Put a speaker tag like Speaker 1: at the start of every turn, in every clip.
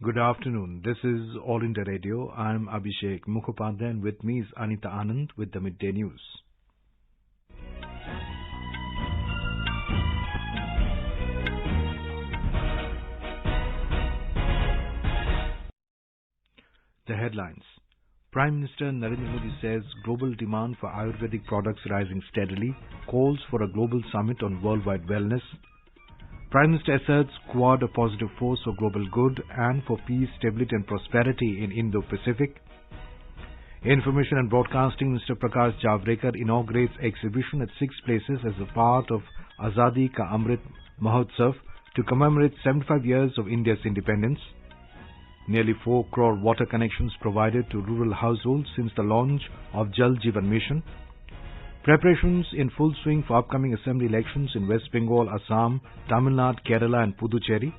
Speaker 1: Good afternoon. This is All India Radio. I'm Abhishek Mukhopadhyay and with me is Anita Anand with the Midday News. The headlines. Prime Minister Narendra Modi says global demand for Ayurvedic products rising steadily, calls for a global summit on worldwide wellness. Prime Minister asserts Quad a positive force for global good and for peace, stability and prosperity in Indo-Pacific. Information and Broadcasting Minister Prakash Javadekar inaugurates exhibition at 6 places as a part of Azadi Ka Amrit Mahotsav to commemorate 75 years of India's independence. Nearly 4 crore water connections provided to rural households since the launch of Jal Jeevan Mission. Preparations in full swing for upcoming assembly elections in West Bengal, Assam, Tamil Nadu, Kerala and Puducherry.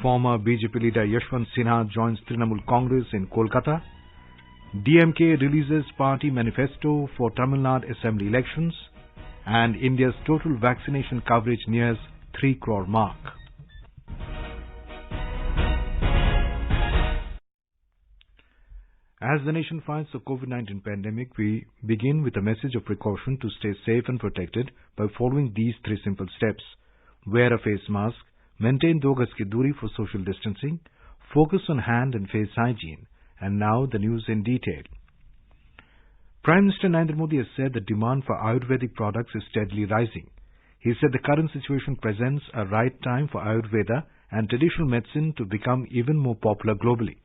Speaker 1: Former BJP leader Yashwant Sinha joins Trinamool Congress in Kolkata. DMK releases party manifesto for Tamil Nadu assembly elections. And India's total vaccination coverage nears 3 crore mark. As the nation fights the COVID-19 pandemic, we begin with a message of precaution to stay safe and protected by following these 3 simple steps. Wear a face mask, maintain 2 gaz ki duri for social distancing, focus on hand and face hygiene. And now the news in detail. Prime Minister Narendra Modi has said the demand for Ayurvedic products is steadily rising. He said the current situation presents a right time for Ayurveda and traditional medicine to become even more popular globally.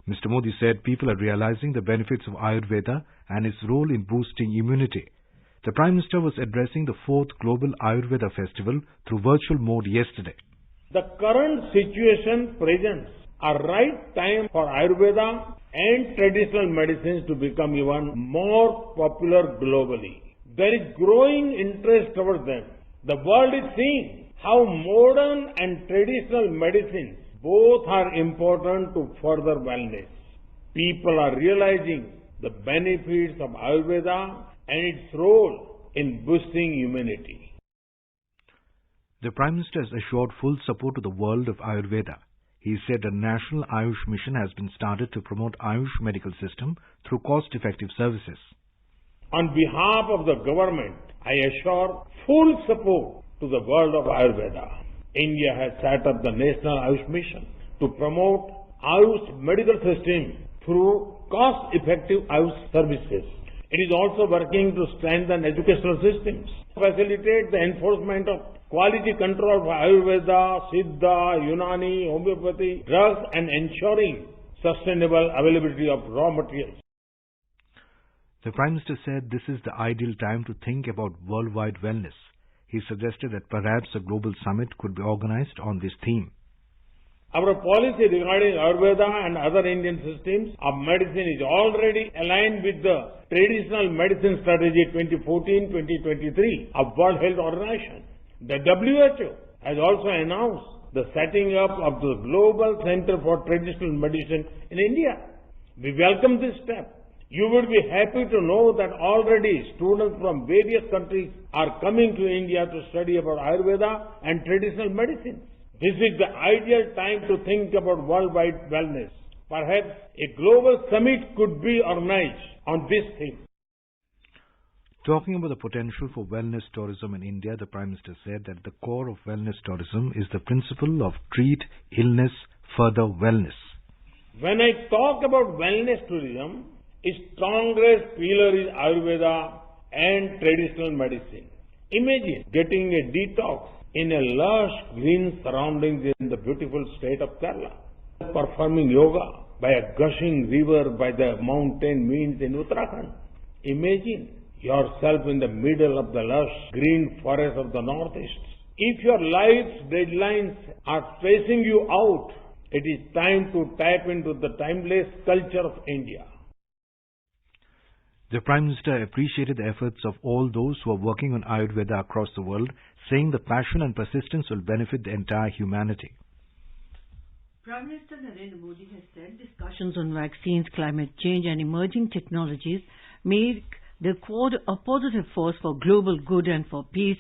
Speaker 1: Mr. Modi said people are realizing the benefits of Ayurveda and its role in boosting immunity. The Prime Minister was addressing the 4th Global Ayurveda Festival through virtual mode yesterday.
Speaker 2: The current situation presents a right time for Ayurveda and traditional medicines to become even more popular globally. There is growing interest towards them. The world is seeing how modern and traditional medicines both are important to further wellness. People are realizing the benefits of Ayurveda and its role in boosting immunity.
Speaker 1: The Prime Minister has assured full support to the world of Ayurveda. He said a national Ayush mission has been started to promote Ayush medical system through cost-effective services.
Speaker 2: On behalf of the government, I assure full support to the world of Ayurveda. India has set up the National Ayush Mission to promote Ayush medical system through cost-effective Ayush services. It is also working to strengthen educational systems, facilitate the enforcement of quality control for Ayurveda, Siddha, Unani, homeopathy, drugs and ensuring sustainable availability of raw materials.
Speaker 1: The Prime Minister said this is the ideal time to think about worldwide wellness. He suggested that perhaps a global summit could be organized on this theme.
Speaker 2: Our policy regarding Ayurveda and other Indian systems of medicine is already aligned with the Traditional Medicine Strategy 2014-2023 of World Health Organization. The WHO has also announced the setting up of the Global Center for Traditional Medicine in India. We welcome this step. You would be happy to know that already students from various countries are coming to India to study about Ayurveda and traditional medicine. This is the ideal time to think about worldwide wellness. Perhaps a global summit could be organized on this theme.
Speaker 1: Talking about the potential for wellness tourism in India, the Prime Minister said that the core of wellness tourism is the principle of treat illness, further wellness.
Speaker 2: When I talk about wellness tourism, its strongest pillar is Ayurveda and traditional medicine. Imagine getting a detox in a lush green surroundings in the beautiful state of Kerala. Performing yoga by a gushing river by the mountain means in Uttarakhand. Imagine yourself in the middle of the lush green forest of the northeast. If your life's deadlines are stressing you out, it is time to tap into the timeless culture of India.
Speaker 1: The Prime Minister appreciated the efforts of all those who are working on Ayurveda across the world, saying the passion and persistence will benefit the entire humanity.
Speaker 3: Prime Minister Narendra Modi has said discussions on vaccines, climate change and emerging technologies make the Quad a positive force for global good and for peace,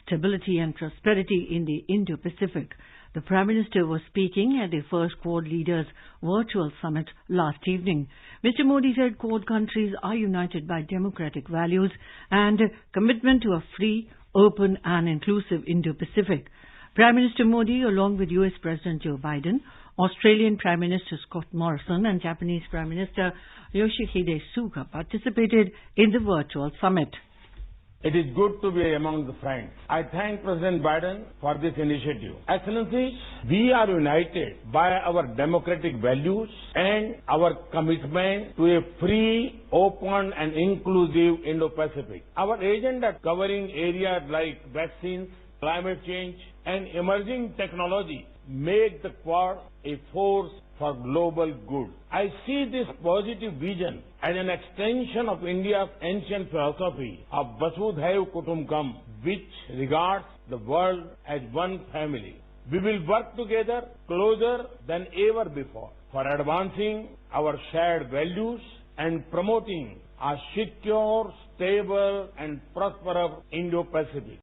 Speaker 3: stability and prosperity in the Indo-Pacific. The Prime Minister was speaking at the first Quad Leaders Virtual Summit last evening. Mr. Modi said Quad countries are united by democratic values and commitment to a free, open and inclusive Indo-Pacific. Prime Minister Modi, along with US President Joe Biden, Australian Prime Minister Scott Morrison and Japanese Prime Minister Yoshihide Suga participated in the virtual summit.
Speaker 2: It is good to be among the friends. I thank President Biden for this initiative. Excellencies, we are united by our democratic values and our commitment to a free, open and inclusive Indo-Pacific. Our agenda covering areas like vaccines, climate change and emerging technology make the Quad a force for global good. I see this positive vision as an extension of India's ancient philosophy of Vasudhaiva Kutumbakam, which regards the world as one family. We will work together closer than ever before for advancing our shared values and promoting a secure, stable and prosperous Indo-Pacific.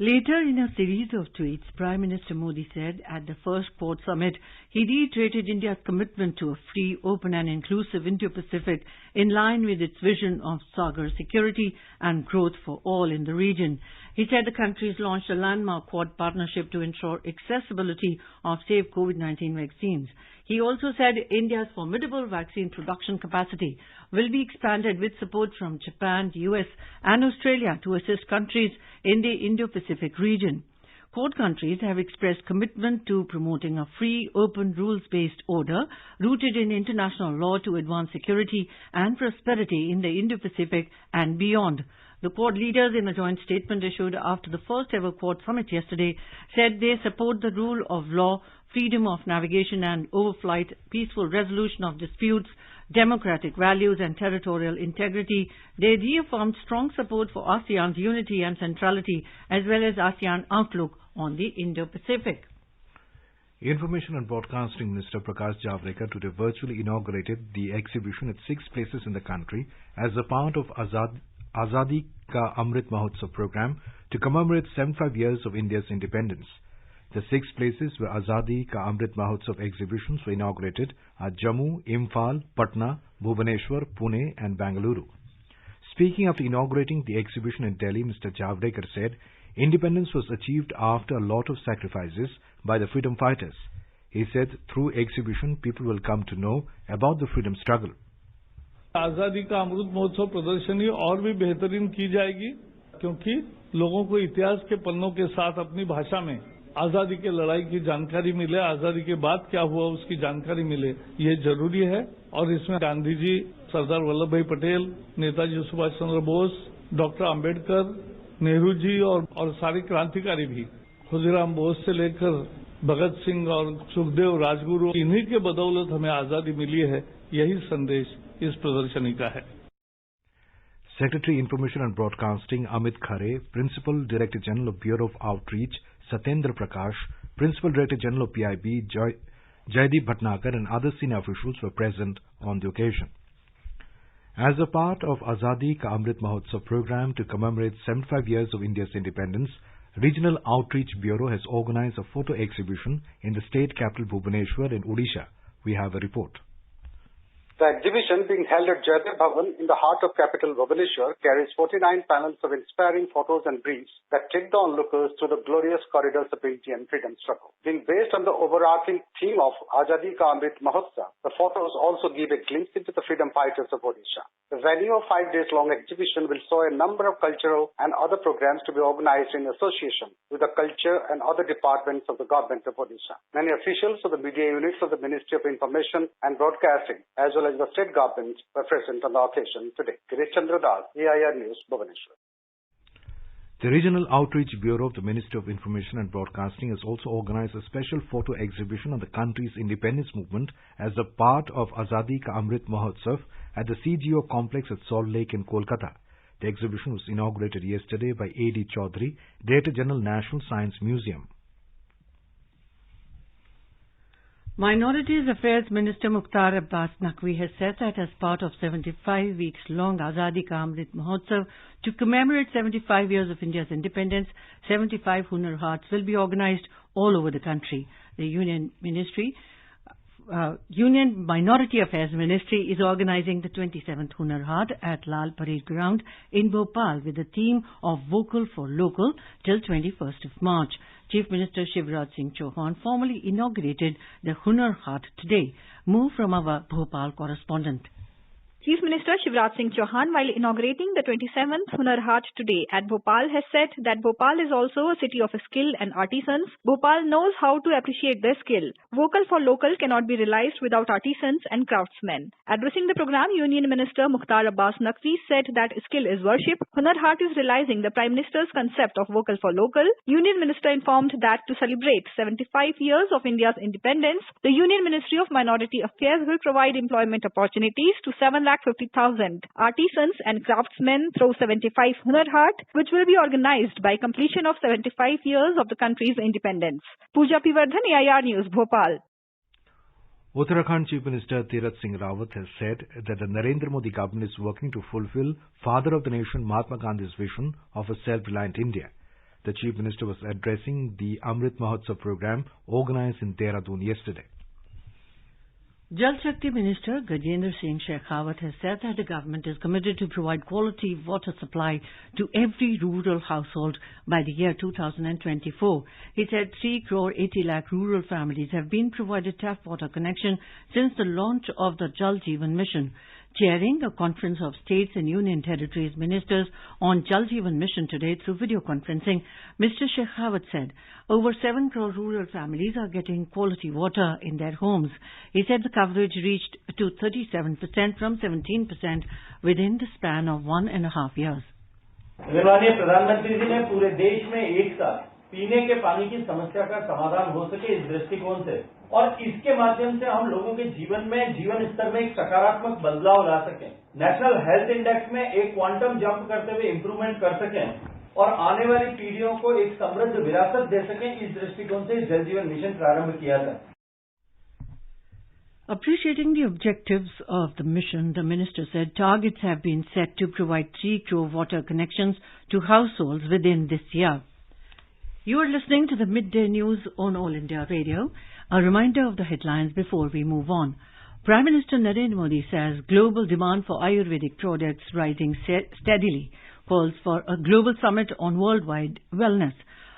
Speaker 3: Later, in a series of tweets, Prime Minister Modi said at the first Quad Summit, he reiterated India's commitment to a free, open and inclusive Indo-Pacific in line with its vision of Sagar security and growth for all in the region. He said the countries launched a landmark Quad partnership to ensure accessibility of safe COVID-19 vaccines. He also said India's formidable vaccine production capacity will be expanded with support from Japan, US and Australia to assist countries in the Indo-Pacific region. Quad countries have expressed commitment to promoting a free, open, rules-based order rooted in international law to advance security and prosperity in the Indo-Pacific and beyond. The Quad leaders, in a joint statement issued after the first ever Quad summit yesterday, said they support the rule of law, freedom of navigation and overflight, peaceful resolution of disputes, democratic values and territorial integrity. They reaffirmed strong support for ASEAN's unity and centrality as well as ASEAN outlook on the Indo-Pacific.
Speaker 1: Information and Broadcasting Minister Prakash Javadekar today virtually inaugurated the exhibition at 6 places in the country as a part of Azadi Ka Amrit Mahotsav program to commemorate 75 years of India's independence. The 6 places where Azadi Ka Amrit Mahotsav exhibitions were inaugurated are Jammu, Imphal, Patna, Bhubaneswar, Pune and Bangalore. Speaking after inaugurating the exhibition in Delhi, Mr. Javadekar said independence was achieved after a lot of sacrifices by the freedom fighters. He said through exhibition people will come to know about the freedom struggle.
Speaker 4: आजादी का अमृत महोत्सव प्रदर्शनी और भी बेहतरीन की जाएगी क्योंकि लोगों को इतिहास के पन्नों के साथ अपनी भाषा में आजादी के लड़ाई की जानकारी मिले, आजादी के बाद क्या हुआ उसकी जानकारी मिले, ये जरूरी है। और इसमें गांधी जी, सरदार वल्लभ भाई पटेल, नेताजी सुभाष चंद्र बोस, डॉक्टर आम्बेडकर, नेहरू जी और सारे क्रांतिकारी भी, खुदीराम बोस से लेकर भगत सिंह और सुखदेव, राजगुरु, इन्हीं के बदौलत हमें आजादी मिली है। यही संदेश इस प्रदर्शनी का है।
Speaker 1: Secretary Information and Broadcasting Amit Khare, Principal Director General of Bureau of Outreach Satyendra Prakash, Principal Director General of PIB Jaideep Bhatnagar and other senior officials were present on the occasion. As a part of Azadi Ka Amrit Mahotsav program to commemorate 75 years of India's independence, Regional Outreach Bureau has organized a photo exhibition in the state capital Bhubaneswar in Odisha. We have a report.
Speaker 5: The exhibition, being held at Jaydev Bhavan in the heart of capital Bhubaneswar, carries 49 panels of inspiring photos and briefs that take the onlookers through the glorious corridors of Indian freedom struggle. Being based on the overarching theme of Azadi Ka Amrit Mahotsav, the photos also give a glimpse into the freedom fighters of Odisha. The venue of 5 days long exhibition will show a number of cultural and other programs to be organized in association with the culture and other departments of the government of Odisha. Many officials of the media units of the Ministry of Information and Broadcasting as well as the state government were present on the occasion today. Girish Chandra Das, AIR News, Bhubaneswar.
Speaker 1: The Regional Outreach Bureau of the Ministry of Information and Broadcasting has also organized a special photo exhibition on the country's independence movement as a part of Azadi Ka Amrit Mahotsav at the CGO complex at Salt Lake in Kolkata. The exhibition was inaugurated yesterday by A.D. Chaudhary, Director General, National Science Museum.
Speaker 3: Minorities Affairs Minister Mukhtar Abbas Naqvi has said that as part of 75 weeks long Azadi Ka Amrit Mahotsav to commemorate 75 years of India's independence, 75 Hunar Hats will be organized all over the country. The Union Minority Affairs Ministry is organizing the 27th Hunar Haat at Lal Parade Ground in Bhopal with the theme of Vocal for Local till 21st of March. Chief Minister Shivraj Singh Chauhan formally inaugurated the Hunar Haat today. More from our Bhopal correspondent.
Speaker 6: Chief Minister Shivraj Singh Chauhan, while inaugurating the 27th Hunar Haat today at Bhopal, has said that Bhopal is also a city of skill and artisans. Bhopal knows how to appreciate their skill. Vocal for local cannot be realized without artisans and craftsmen. Addressing the program, Union Minister Mukhtar Abbas Naqvi said that skill is worship. Hunar Haat is realizing the Prime Minister's concept of vocal for local. Union Minister informed that to celebrate 75 years of India's independence, the Union Ministry of Minority Affairs will provide employment opportunities to 750,000 artisans and craftsmen through 75 Hunar Haat, which will be organized by completion of 75 years of the country's independence. Pooja Pivardhan, AIR News, Bhopal.
Speaker 1: Uttarakhand Chief Minister Tirath Singh Rawat has said that the Narendra Modi government is working to fulfill Father of the Nation Mahatma Gandhi's vision of a self-reliant India. The Chief Minister was addressing the Amrit Mahotsav program organized in Dehradun yesterday.
Speaker 3: Jal Shakti Minister Gajendra Singh Shekhawat has said that the government is committed to provide quality water supply to every rural household by the year 2024. He said 3 crore 80 lakh rural families have been provided tap water connection since the launch of the Jal Jeevan Mission. Chairing a conference of states and union territories ministers on Jal Jeevan Mission today through video conferencing, Mr. Shekhawat said over 7 crore rural families are getting quality water in their homes. He said the coverage reached to 37% from 17% within the span of 1.5 years.
Speaker 7: माननीय प्रधानमंत्री जी ने पूरे देश में एक साथ पीने के पानी की समस्या का समाधान हो सके इस दृष्टिकोण से और इसके माध्यम से हम लोगों के जीवन स्तर में एक सकारात्मक बदलाव ला सकें, नेशनल हेल्थ इंडेक्स में एक क्वांटम जंप करते हुए इम्प्रूवमेंट कर सकें और आने वाली पीढ़ियों को एक समृद्ध विरासत दे सकें, इस दृष्टिकोण से जल जीवन मिशन प्रारंभ किया था.
Speaker 3: Appreciating the objectives of the mission, the minister said targets have been set to provide 3 crore water connections to households within this year. You are listening to the Midday News on All India Radio. A reminder of the headlines before we move on. Prime Minister Narendra Modi says global demand for Ayurvedic products rising steadily, calls for a global summit on worldwide wellness.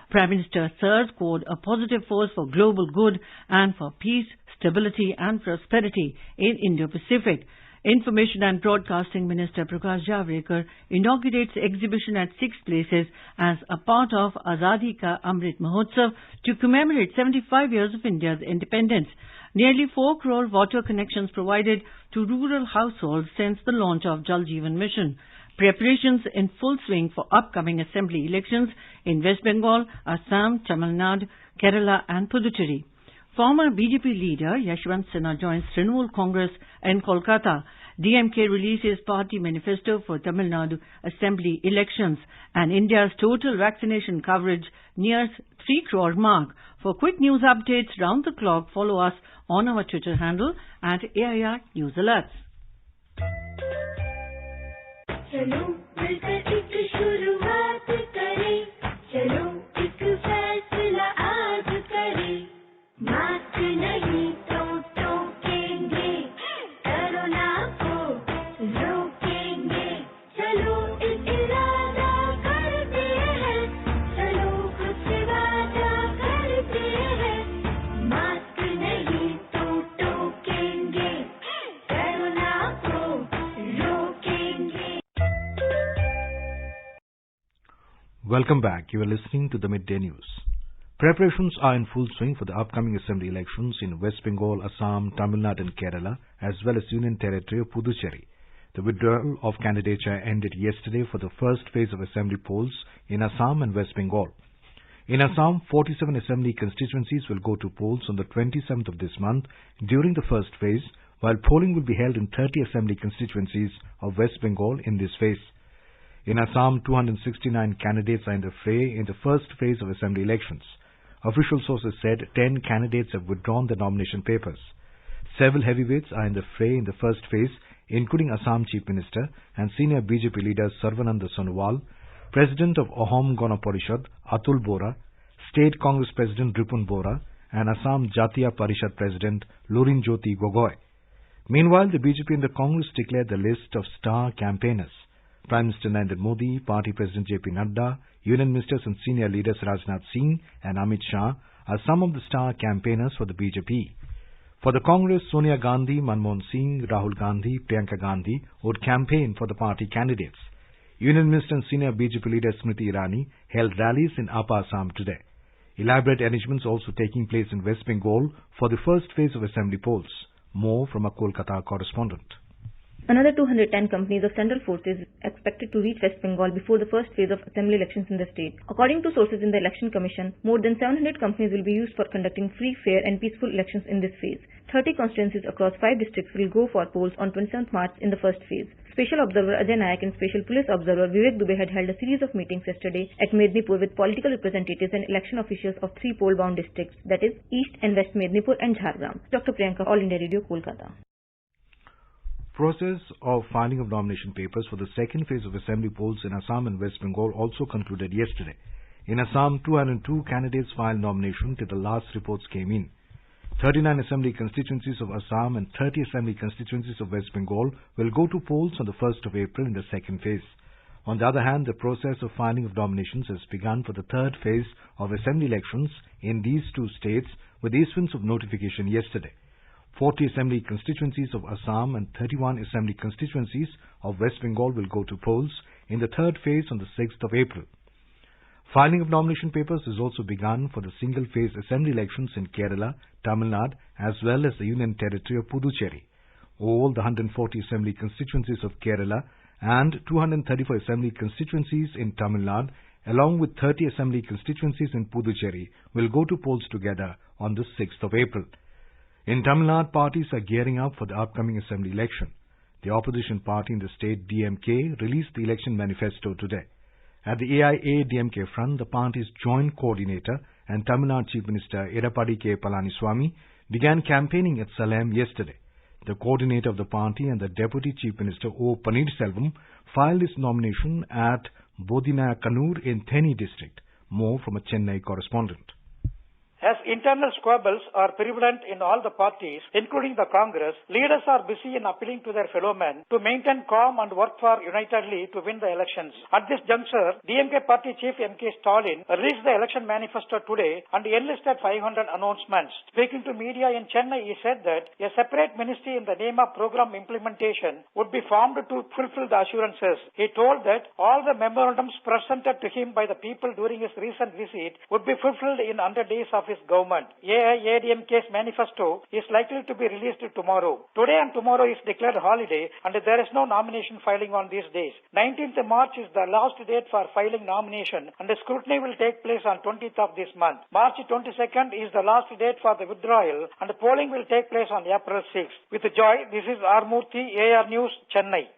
Speaker 3: Prime Minister Sir called a positive force for global good and for peace, stability and prosperity in Indo-Pacific. Information and Broadcasting Minister Prakash Javadekar inaugurates exhibition at 6 places as a part of Azadi Ka Amrit Mahotsav to commemorate 75 years of India's independence. Nearly 4 crore water connections provided to rural households since the launch of Jal Jeevan Mission. Preparations in full swing for upcoming assembly elections in West Bengal, Assam, Tamil Nadu, Kerala and Puducherry. Former BJP leader Yashwant Sinha joins Trinamool Congress in Kolkata. DMK releases party manifesto for Tamil Nadu assembly elections, and India's total vaccination coverage nears 3 crore mark. For quick news updates round the clock, follow us on our Twitter handle at AIR News Alerts. चलो मिलकर एक शुरुआत करें, चलो एक फैसला आज करें, मास्क नहीं तो टोकेंगे, कोरोना को रोकेंगे, चलो एक इरादा करते हैं, चलो कुछ वादा करते हैं, मास्क नहीं तो टोकेंगे, कोरोना को रोकेंगे.
Speaker 1: Welcome back. You are listening to the Midday News. Preparations are in full swing for the upcoming assembly elections in West Bengal, Assam, Tamil Nadu and Kerala, as well as Union Territory of Puducherry. The withdrawal of candidature ended yesterday for the first phase of assembly polls in Assam and West Bengal. In Assam, 47 assembly constituencies will go to polls on the 27th of this month during the first phase, while polling will be held in 30 assembly constituencies of West Bengal in this phase. In Assam, 269 candidates are in the fray in the first phase of assembly elections. Official sources said 10 candidates have withdrawn their nomination papers. Several heavyweights are in the fray in the first phase, including Assam Chief Minister and senior BJP leader Sarvananda Sonowal, President of Ahom Gana Parishad Atul Bora, State Congress President Ripun Bora, and Assam Jatiya Parishad President Lorin Jyoti Gogoi. Meanwhile, the BJP and the Congress declared the list of star campaigners. Prime Minister Narendra Modi, Party President JP Nadda, Union Ministers and senior leaders Rajnath Singh and Amit Shah are some of the star campaigners for the BJP. For the Congress, Sonia Gandhi, Manmohan Singh, Rahul Gandhi, Priyanka Gandhi would campaign for the party candidates. Union Minister and senior BJP leader Smriti Irani held rallies in Upper Assam today. Elaborate arrangements also taking place in West Bengal for the first phase of assembly polls. More from a Kolkata correspondent.
Speaker 8: Another 210 companies of central forces expected to reach West Bengal before the first phase of assembly elections in the state. According to sources in the Election Commission, more than 700 companies will be used for conducting free, fair and peaceful elections in this phase. 30 constituencies across 5 districts will go for polls on 27th March in the first phase. Special Observer Ajay Nayak and Special Police Observer Vivek Dubey had held a series of meetings yesterday at Mednipur with political representatives and election officials of 3 poll-bound districts, that is, East and West Mednipur and Jhargram. Dr. Priyanka, All India Radio, Kolkata.
Speaker 1: Process of filing of nomination papers for the second phase of assembly polls in Assam and West Bengal also concluded yesterday. In Assam, 202 candidates filed nomination till the last reports came in. 39 assembly constituencies of Assam and 30 assembly constituencies of West Bengal will go to polls on the 1st of April in the second phase. On the other hand, the process of filing of nominations has begun for the third phase of assembly elections in these 2 states with the issuance of notification yesterday. 40 assembly constituencies of Assam and 31 assembly constituencies of West Bengal will go to polls in the third phase on the 6th of April. Filing of nomination papers is also begun for the single-phase assembly elections in Kerala, Tamil Nadu as well as the Union Territory of Puducherry. All the 140 assembly constituencies of Kerala and 234 assembly constituencies in Tamil Nadu along with 30 assembly constituencies in Puducherry will go to polls together on the 6th of April. In Tamil Nadu, parties are gearing up for the upcoming assembly election. The opposition party in the state, DMK, released the election manifesto today. At the AIA-DMK front, the party's joint coordinator and Tamil Nadu Chief Minister Edappadi K. Palaniswamy began campaigning at Salem yesterday. The coordinator of the party and the Deputy Chief Minister O. Paneerselvam filed his nomination at Bodhinakanur in Theni district. More from a Chennai correspondent.
Speaker 9: As internal squabbles are prevalent in all the parties, including the Congress, leaders are busy in appealing to their fellow men to maintain calm and work for unitedly to win the elections. At this juncture, DMK party chief M.K. Stalin released the election manifesto today and enlisted 500 announcements. Speaking to media in Chennai, he said that a separate ministry in the name of program implementation would be formed to fulfill the assurances. He told that all the memorandums presented to him by the people during his recent visit would be fulfilled in 100 days of his government. AIADMK's manifesto is likely to be released tomorrow. Today and tomorrow is declared holiday and there is no nomination filing on these days. 19th March is the last date for filing nomination and the scrutiny will take place on 20th of this month. March 22nd is the last date for the withdrawal and the polling will take place on April 6th. With joy, this is R. Murthy, AR News, Chennai.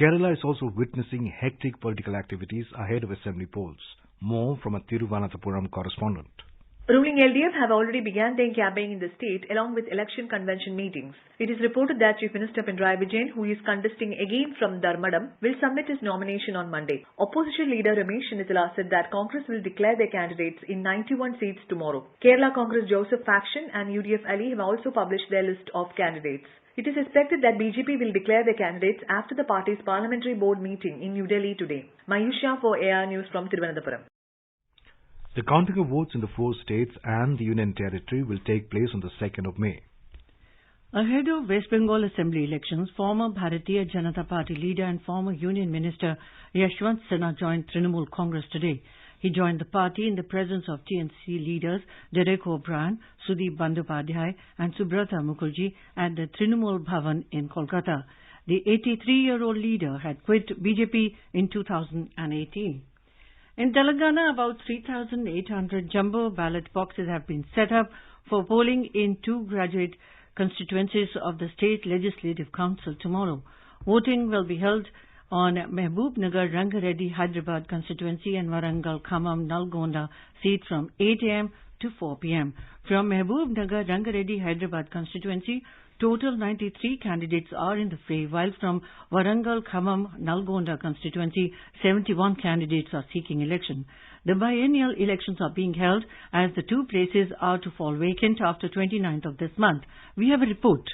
Speaker 1: Kerala is also witnessing hectic political activities ahead of assembly polls. More from a Thiruvananthapuram correspondent.
Speaker 10: Ruling LDF have already begun their campaign in the state along with election convention meetings. It is reported that Chief Minister Pinarayi Vijayan, who is contesting again from Dharmadam, will submit his nomination on Monday. Opposition leader Ramesh Chennittala said that Congress will declare their candidates in 91 seats tomorrow. Kerala Congress Joseph faction and UDF Ali have also published their list of candidates. It is expected that BJP will declare their candidates after the party's parliamentary board meeting in New Delhi today. Mayusha for AR News from Thiruvananthapuram.
Speaker 1: The counting of votes in the 4 states and the Union Territory will take place on the 2nd of May.
Speaker 3: Ahead of West Bengal Assembly elections, former Bharatiya Janata Party leader and former Union Minister Yashwant Sinha joined Trinamool Congress today. He joined the party in the presence of TNC leaders Derek O'Brien, Sudeep Bandyopadhyay and Subrata Mukherjee at the Trinamool Bhavan in Kolkata. The 83-year-old leader had quit BJP in 2018. In Telangana, about 3,800 jumbo ballot boxes have been set up for polling in 2 graduate constituencies of the State Legislative Council tomorrow. Voting will be held on Mehboob-Nagar Rangareddy Hyderabad constituency and Warangal Khammam Nalgonda seat from 8 a.m. to 4 p.m. From Mehboob-Nagar Rangareddy Hyderabad constituency, total 93 candidates are in the fray, while from Warangal Khammam Nalgonda constituency, 71 candidates are seeking election. The biennial elections are being held as the two places are to fall vacant after 29th of this month. We have a report.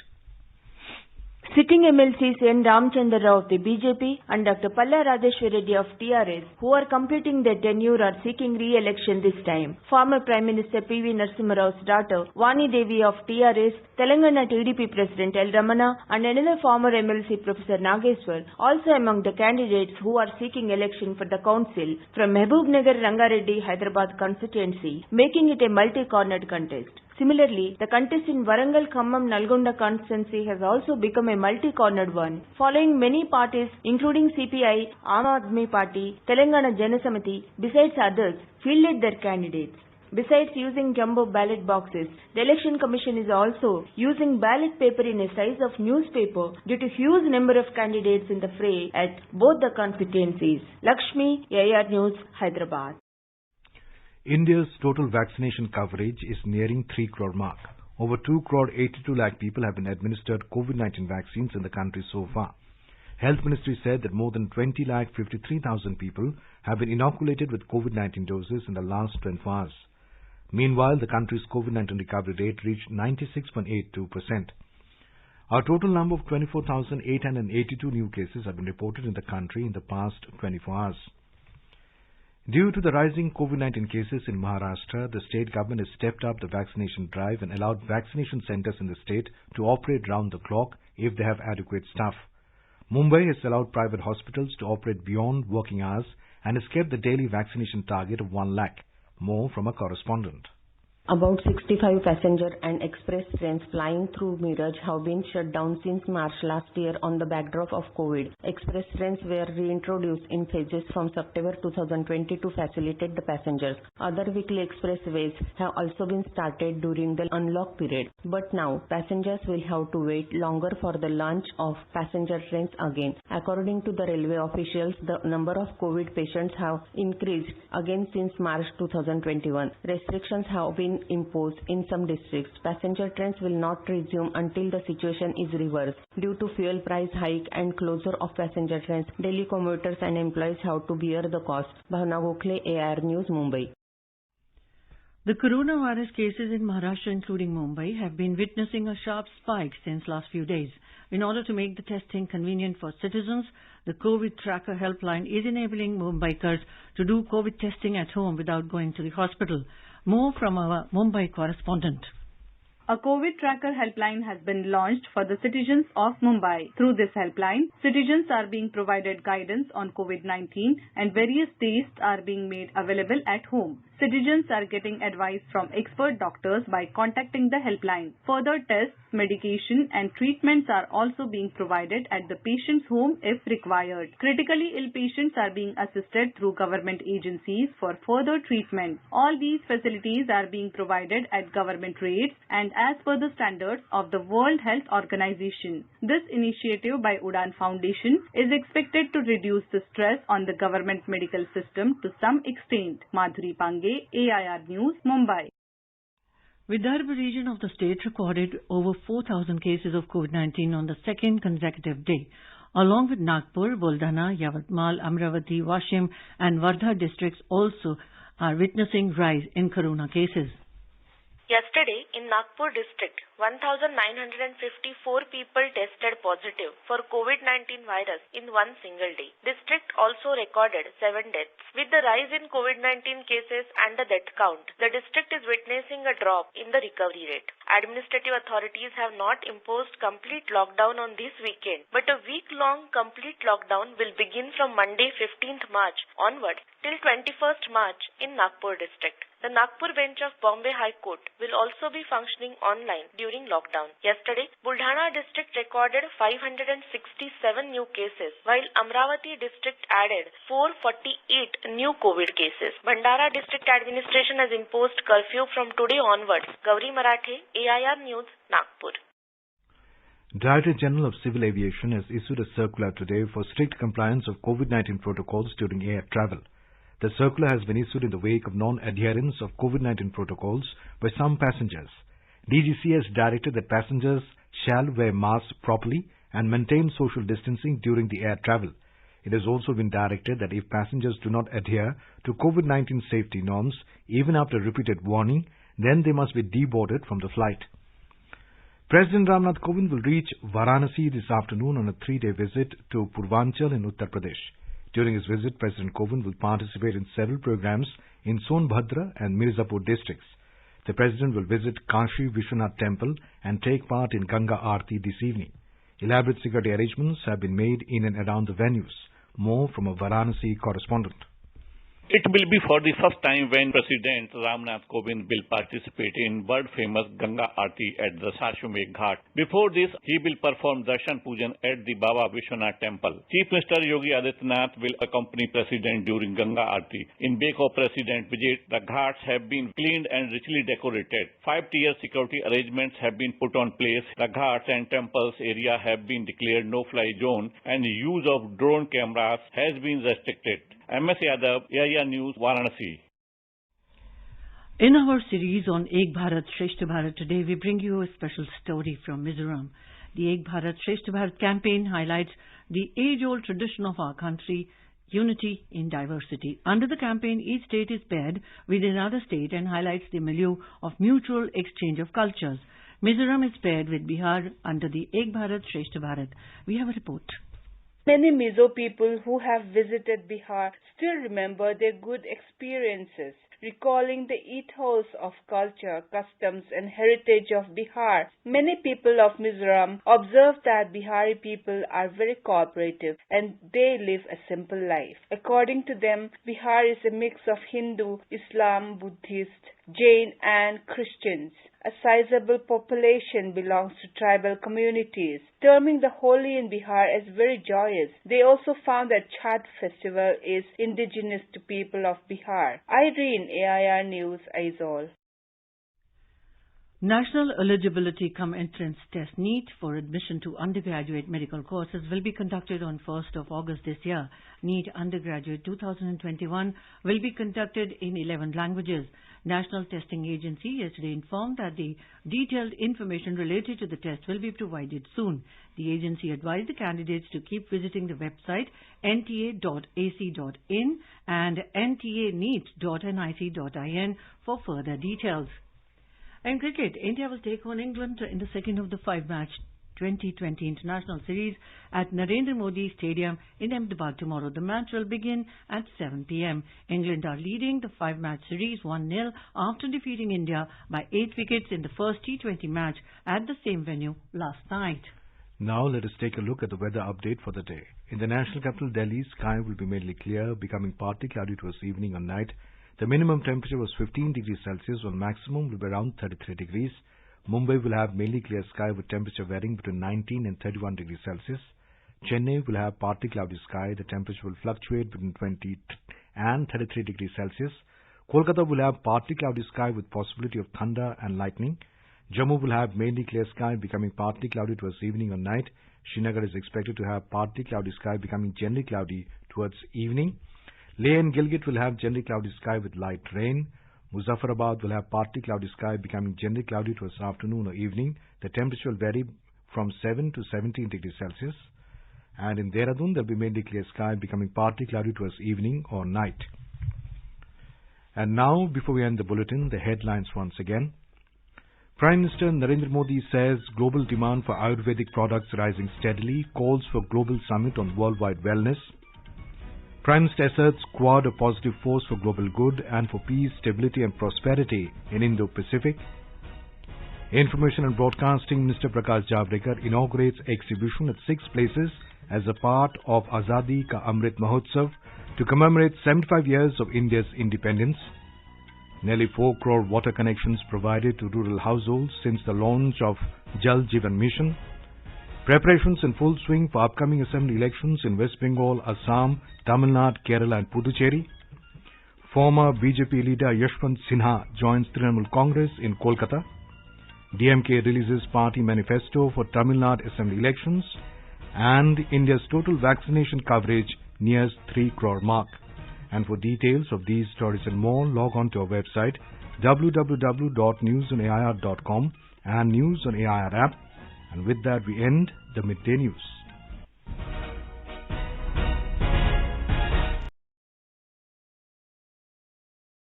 Speaker 11: Sitting MLCs N. Ramchandra Rao of the BJP and Dr. Palla Radeshwar Reddy of TRS, who are completing their tenure, are seeking re-election this time. Former Prime Minister P.V. Narasimha Rao's daughter, Vani Devi of TRS, Telangana TDP President L. Ramana, and another former MLC, Professor Nageswar, also among the candidates who are seeking election for the council from Mehboob-Nagar Rangareddy Hyderabad constituency, making it a multi-cornered contest. Similarly, the contest in Warangal Khammam Nalgonda constituency has also become a multi-cornered one, following many parties including CPI, Aam Aadmi Party, Telangana Jana Samiti, besides others, fielded their candidates. Besides using jumbo ballot boxes, the Election Commission is also using ballot paper in a size of newspaper due to huge number of candidates in the fray at both the constituencies. Lakshmi, AIR News, Hyderabad.
Speaker 1: India's total vaccination coverage is nearing 3 crore mark. Over 2 crore 82 lakh people have been administered COVID-19 vaccines in the country so far. Health Ministry said that more than 20 lakh 53,000 people have been inoculated with COVID-19 doses in the last 24 hours. Meanwhile, the country's COVID-19 recovery rate reached 96.82%. Our total number of 24,882 new cases have been reported in the country in the past 24 hours. Due to the rising COVID-19 cases in Maharashtra, the state government has stepped up the vaccination drive and allowed vaccination centers in the state to operate round the clock if they have adequate staff. Mumbai has allowed private hospitals to operate beyond working hours and has kept the daily vaccination target of 1 lakh. More from a correspondent.
Speaker 12: About 65 passenger and express trains flying through Miraj have been shut down since March last year on the backdrop of COVID. Express trains were reintroduced in phases from September 2020 to facilitate the passengers. Other weekly expressways have also been started during the unlock period. But now, passengers will have to wait longer for the launch of passenger trains again. According to the railway officials, the number of COVID patients have increased again since March 2021. Restrictions have been imposed in some districts. Passenger trains will not resume until the situation is reversed. Due to fuel price hike and closure of passenger trains, daily commuters and employees have to bear the cost. Bhavna Gokhale, AIR News, Mumbai.
Speaker 3: The coronavirus cases in Maharashtra, including Mumbai, have been witnessing a sharp spike since last few days. In order to make the testing convenient for citizens, the COVID Tracker Helpline is enabling Mumbaikars to do COVID testing at home without going to the hospital. More from our Mumbai correspondent.
Speaker 13: A COVID tracker helpline has been launched for the citizens of Mumbai. Through this helpline, citizens are being provided guidance on COVID-19 and various tests are being made available at home. Citizens are getting advice from expert doctors by contacting the helpline. Further tests, medication and treatments are also being provided at the patient's home if required. Critically ill patients are being assisted through government agencies for further treatment. All these facilities are being provided at government rates and as per the standards of the World Health Organization. This initiative by Udan Foundation is expected to reduce the stress on the government medical system to some extent. Madhuri Pange, AIR News, Mumbai.
Speaker 3: Vidarbha region of the state recorded over 4,000 cases of COVID-19 on the second consecutive day. Along with Nagpur, Buldana, Yavatmal, Amravati, Washim and Wardha districts also are witnessing rise in corona cases.
Speaker 14: Yesterday, in Nagpur district, 1,954 people tested positive for COVID-19 virus in one single day. District also recorded 7 deaths. With the rise in COVID-19 cases and the death count, the district is witnessing a drop in the recovery rate. Administrative authorities have not imposed complete lockdown on this weekend, but a week-long complete lockdown will begin from Monday 15th March onward till 21st March in Nagpur district. The Nagpur bench of Bombay High Court will also be functioning online during lockdown. Yesterday, Buldhana district recorded 567 new cases, while Amravati district added 448 new COVID cases. Bhandara district administration has imposed curfew from today onwards. Gauri Marathe, AIR News, Nagpur.
Speaker 1: Director General of Civil Aviation has issued a circular today for strict compliance of COVID-19 protocols during air travel. The circular has been issued in the wake of non-adherence of COVID-19 protocols by some passengers. DGC has directed that passengers shall wear masks properly and maintain social distancing during the air travel. It has also been directed that if passengers do not adhere to COVID-19 safety norms, even after repeated warning, then they must be deboarded from the flight. President Ramnath Kovind will reach Varanasi this afternoon on a 3-day visit to Purvanchal in Uttar Pradesh. During his visit, President Kovind will participate in several programs in Sonbhadra and Mirzapur districts. The President will visit Kashi Vishwanath Temple and take part in Ganga Aarti this evening. Elaborate security arrangements have been made in and around the venues. More from a Varanasi correspondent.
Speaker 15: It will be for the first time when President Ramnath Kovind will participate in world-famous Ganga Aarti at the Sashwamedh Ghat. Before this, he will perform Darshan Pujan at the Baba Vishwanath Temple. Chief Minister Yogi Adityanath will accompany President during Ganga Aarti. In wake of President visit, the ghats have been cleaned and richly decorated. 5-tier security arrangements have been put on place. The ghats and temples area have been declared no-fly zone and use of drone cameras has been restricted. MS Yadav, AIR News, Varanasi.
Speaker 3: In our series on Ek Bharat Shrestha Bharat today, we bring you a special story from Mizoram. The Ek Bharat Shrestha Bharat campaign highlights the age-old tradition of our country, unity in diversity. Under the campaign, each state is paired with another state and highlights the milieu of mutual exchange of cultures. Mizoram is paired with Bihar under the Ek Bharat Shrestha Bharat. We have a report.
Speaker 16: Many Mizo people who have visited Bihar still remember their good experiences, recalling the ethos of culture, customs and heritage of Bihar. Many people of Mizoram observe that Bihari people are very cooperative and they live a simple life. According to them, Bihar is a mix of Hindu, Islam, Buddhist, Jain and Christians. A sizable population belongs to tribal communities, terming the Holi in Bihar as very joyous. They also found that Chhath festival is indigenous to people of Bihar. Irene, AIR News, Aizawl.
Speaker 3: National Eligibility cum Entrance Test NEET for admission to undergraduate medical courses will be conducted on 1st of August this year. NEET Undergraduate 2021 will be conducted in 11 languages. National Testing Agency yesterday informed that the detailed information related to the test will be provided soon. The agency advised the candidates to keep visiting the website nta.ac.in and ntaneet.nic.in for further details. In cricket, India will take on England in the second of the 5-match 2020 International Series at Narendra Modi Stadium in Ahmedabad tomorrow. The match will begin at 7 p.m. England are leading the 5-match series 1-0 after defeating India by 8 wickets in the first T20 match at the same venue last night.
Speaker 1: Now let us take a look at the weather update for the day. In the national capital Delhi, sky will be mainly clear, becoming partly cloudy towards evening and night. The minimum temperature was 15 degrees Celsius, while maximum will be around 33 degrees. Mumbai will have mainly clear sky with temperature varying between 19 and 31 degrees Celsius. Chennai will have partly cloudy sky. The temperature will fluctuate between 20 and 33 degrees Celsius. Kolkata will have partly cloudy sky with possibility of thunder and lightning. Jammu will have mainly clear sky becoming partly cloudy towards evening or night. Srinagar is expected to have partly cloudy sky becoming generally cloudy towards evening. Leh and Gilgit will have generally cloudy sky with light rain. Muzaffarabad will have partly cloudy sky becoming generally cloudy towards afternoon or evening. The temperature will vary from 7 to 17 degrees Celsius. And in Dehradun, there will be mainly clear sky becoming partly cloudy towards evening or night. And now, before we end the bulletin, the headlines once again. Prime Minister Narendra Modi says global demand for Ayurvedic products rising steadily, calls for global summit on worldwide wellness. Prime Minister asserts Quad a positive force for global good and for peace, stability and prosperity in Indo-Pacific. Information and Broadcasting Minister Prakash Javadekar inaugurates exhibition at 6 places as a part of Azadi Ka Amrit Mahotsav to commemorate 75 years of India's independence. Nearly 4 crore water connections provided to rural households since the launch of Jal Jeevan Mission. Preparations in full swing for upcoming assembly elections in West Bengal, Assam, Tamil Nadu, Kerala and Puducherry. Former BJP leader Yashwant Sinha joins Trinamool Congress in Kolkata. DMK releases party manifesto for Tamil Nadu Assembly elections, and India's total vaccination coverage nears 3 crore mark. And for details of these stories and more, log on to our website www.newsonair.com and News on AIR app. And with that, we end the Midday News.